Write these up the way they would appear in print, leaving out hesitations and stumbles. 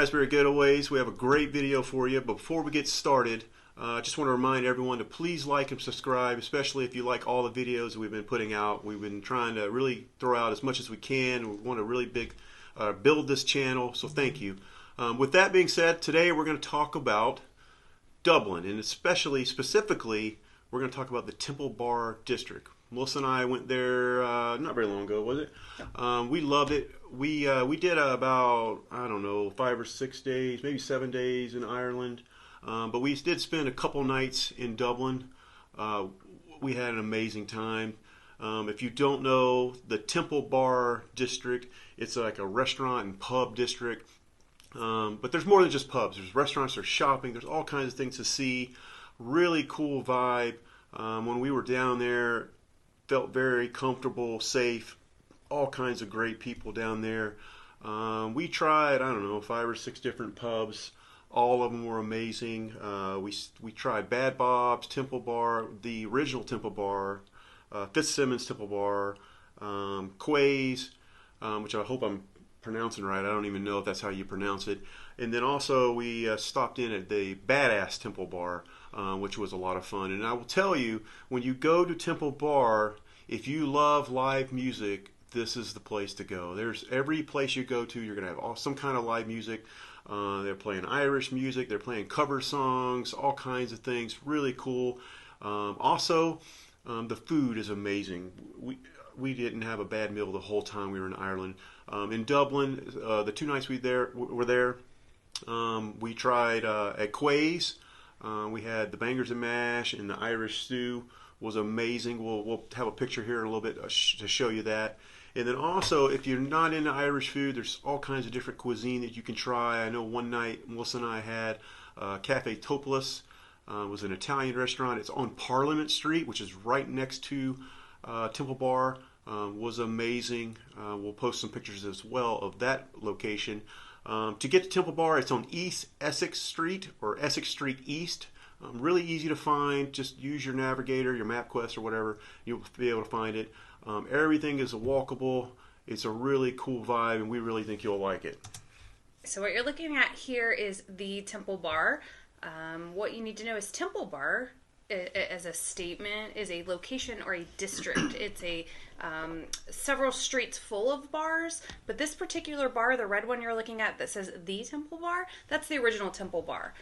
Rasberry Getaways. We have a great video for you. But before we get started, I just want to remind everyone to please like and subscribe, especially if you like all the videos we've been putting out. We've been trying to really throw out as much as we can. We want to really build this channel, so thank you. With that being said, today we're going to talk about Dublin, and specifically, we're going to talk about the Temple Bar District. Melissa and I went there not very long ago, was it? We loved it. We did about, I don't know, 5 or 6 days, maybe 7 days in Ireland. But we did spend a couple nights in Dublin. We had an amazing time. If you don't know, the Temple Bar District, it's like a restaurant and pub district. But there's more than just pubs. There's restaurants, there's shopping, there's all kinds of things to see. Really cool vibe. When we were down there, felt very comfortable, safe. All kinds of great people down there. We tried, I don't know, 5 or 6 different pubs. All of them were amazing. We tried Bad Bob's, Temple Bar, the original Temple Bar, Fitzsimmons Temple Bar, Quay's, which I hope I'm pronouncing right. I don't even know if that's how you pronounce it. And then also we stopped in at the Badass Temple Bar, which was a lot of fun. And I will tell you, when you go to Temple Bar, if you love live music, this is the place to go. There's every place you go to, you're going to have some kind of live music. They're playing Irish music, they're playing cover songs, all kinds of things. Really cool. Also, the food is amazing. We didn't have a bad meal the whole time we were in Ireland. In Dublin, the 2 nights we were there, we tried at Quay's. We had the bangers and mash and the Irish stew. Was amazing. We'll have a picture here in a little bit to show you that. And then also, if you're not into Irish food, there's all kinds of different cuisine that you can try. I know one night Melissa and I had Cafe Topless. It was an Italian restaurant. It's on Parliament Street, which is right next to Temple Bar. Was amazing. We'll post some pictures as well of that location. To get to Temple Bar, it's on East Essex Street, or Essex Street East. Really easy to find. Just use your navigator, your MapQuest or whatever. You'll be able to find it. Everything is walkable. It's a really cool vibe, and we really think you'll like it. So what you're looking at here is the Temple Bar. What you need to know is Temple Bar, as a statement, is a location or a district. It's a several streets full of bars, but this particular bar, the red one you're looking at that says the Temple Bar, that's the original Temple Bar.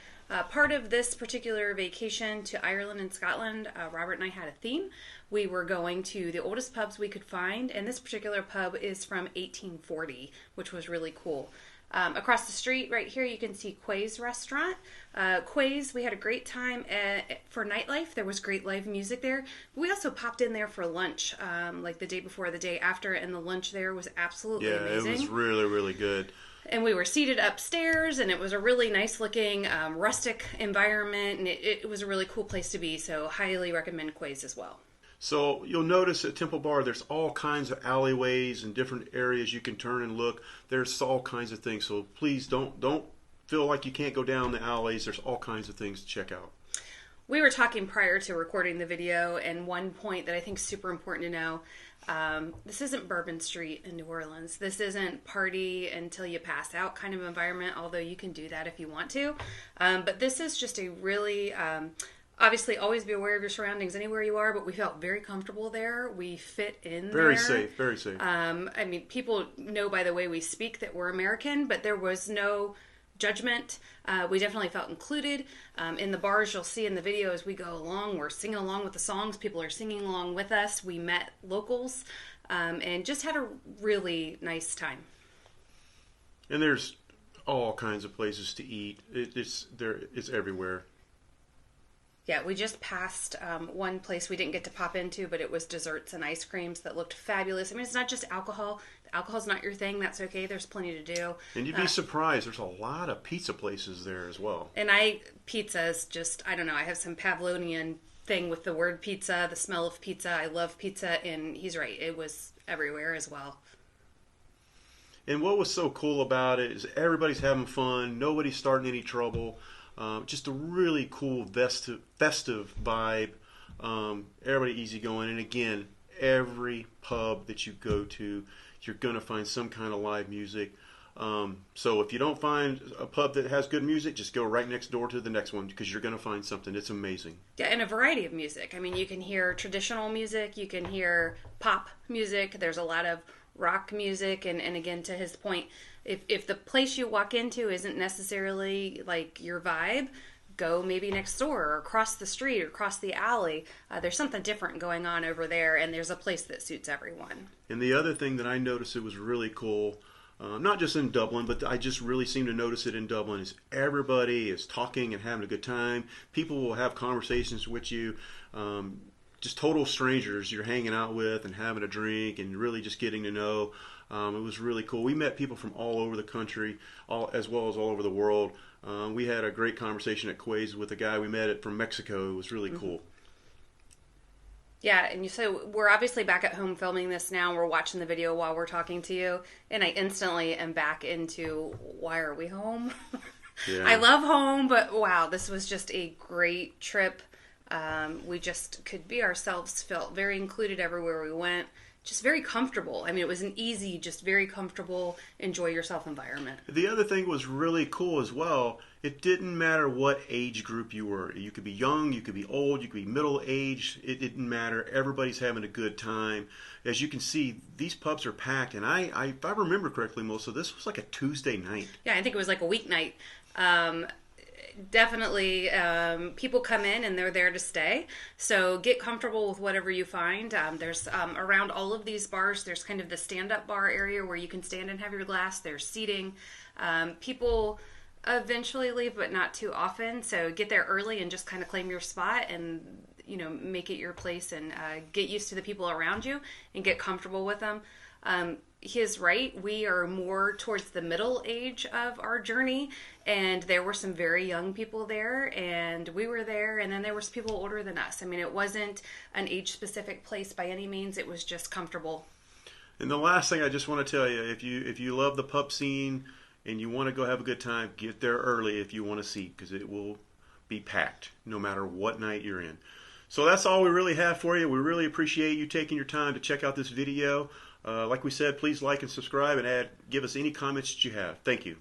Part of this particular vacation to Ireland and Scotland, Robert and I had a theme. We were going to the oldest pubs we could find, and this particular pub is from 1840, which was really cool. Across the street right here you can see Quay's restaurant. Quay's, we had a great time for nightlife. There was great live music there. We also popped in there for lunch like the day before, the day after, and the lunch there was absolutely amazing. Yeah, it was really, really good. And we were seated upstairs, and it was a really nice looking rustic environment, and it was a really cool place to be, so highly recommend Quay's as well. So you'll notice at Temple Bar there's all kinds of alleyways and different areas you can turn and look. There's all kinds of things, so please don't feel like you can't go down the alleys. There's all kinds of things to check out. We were talking prior to recording the video, and one point that I think is super important to know, this isn't Bourbon Street in New Orleans. This isn't party until you pass out kind of environment, although you can do that if you want to. But this is just a really... obviously, always be aware of your surroundings anywhere you are, but we felt very comfortable there. We fit in there. Very safe, very safe. I mean, people know by the way we speak that we're American, but there was no judgment. We definitely felt included. In the bars, you'll see in the video as we go along, we're singing along with the songs. People are singing along with us. We met locals and just had a really nice time. And there's all kinds of places to eat. It's everywhere. Yeah, we just passed one place we didn't get to pop into, but it was desserts and ice creams that looked fabulous. I mean, it's not just alcohol. If alcohol's not your thing, that's okay. There's plenty to do. And you'd be surprised. There's a lot of pizza places there as well. And pizza is just, I don't know, I have some Pavlovian thing with the word pizza, the smell of pizza. I love pizza, and he's right. It was everywhere as well. And what was so cool about it is everybody's having fun. Nobody's starting any trouble. Just a really cool festive vibe. Everybody easygoing. And again, every pub that you go to, you're going to find some kind of live music. So if you don't find a pub that has good music, just go right next door to the next one because you're going to find something. It's amazing. Yeah, and a variety of music. I mean, you can hear traditional music, you can hear pop music. There's a lot of rock music, and again, to his point, if the place you walk into isn't necessarily like your vibe, go maybe next door or across the street or across the alley. There's something different going on over there, and there's a place that suits everyone. And the other thing that I noticed that was really cool, not just in Dublin, but I just really seem to notice it in Dublin, is everybody is talking and having a good time. People will have conversations with you, just total strangers you're hanging out with and having a drink and really just getting to know. It was really cool. We met people from all over the country, as well as all over the world. We had a great conversation at Quays with a guy we met from Mexico. It was really cool. Yeah, and so we're obviously back at home filming this now. We're watching the video while we're talking to you, and I instantly am back into, why are we home? Yeah. I love home, but wow, this was just a great trip. We just could be ourselves, felt very included everywhere we went. Just very comfortable. I mean, it was an easy, just very comfortable, enjoy yourself environment. The other thing was really cool as well. It didn't matter what age group you were. You could be young, you could be old, you could be middle aged. It didn't matter. Everybody's having a good time. As you can see, these pubs are packed. And if I remember correctly, Melissa, this was like a Tuesday night. Yeah, I think it was like a weeknight. Definitely, people come in and they're there to stay. So get comfortable with whatever you find. There's around all of these bars, there's kind of the stand-up bar area where you can stand and have your glass. There's seating. People eventually leave, but not too often. So get there early and just kind of claim your spot and, make it your place and get used to the people around you and get comfortable with them. He is right. We are more towards the middle age of our journey, and there were some very young people there, and we were there, and then there was people older than us. I mean, it wasn't an age-specific place by any means. It was just comfortable. And the last thing I just want to tell you, if you love the pub scene and you want to go have a good time, get there early if you want a seat, because it will be packed no matter what night you're in. So that's all we really have for you. We really appreciate you taking your time to check out this video. Like we said, please like and subscribe and give us any comments that you have. Thank you.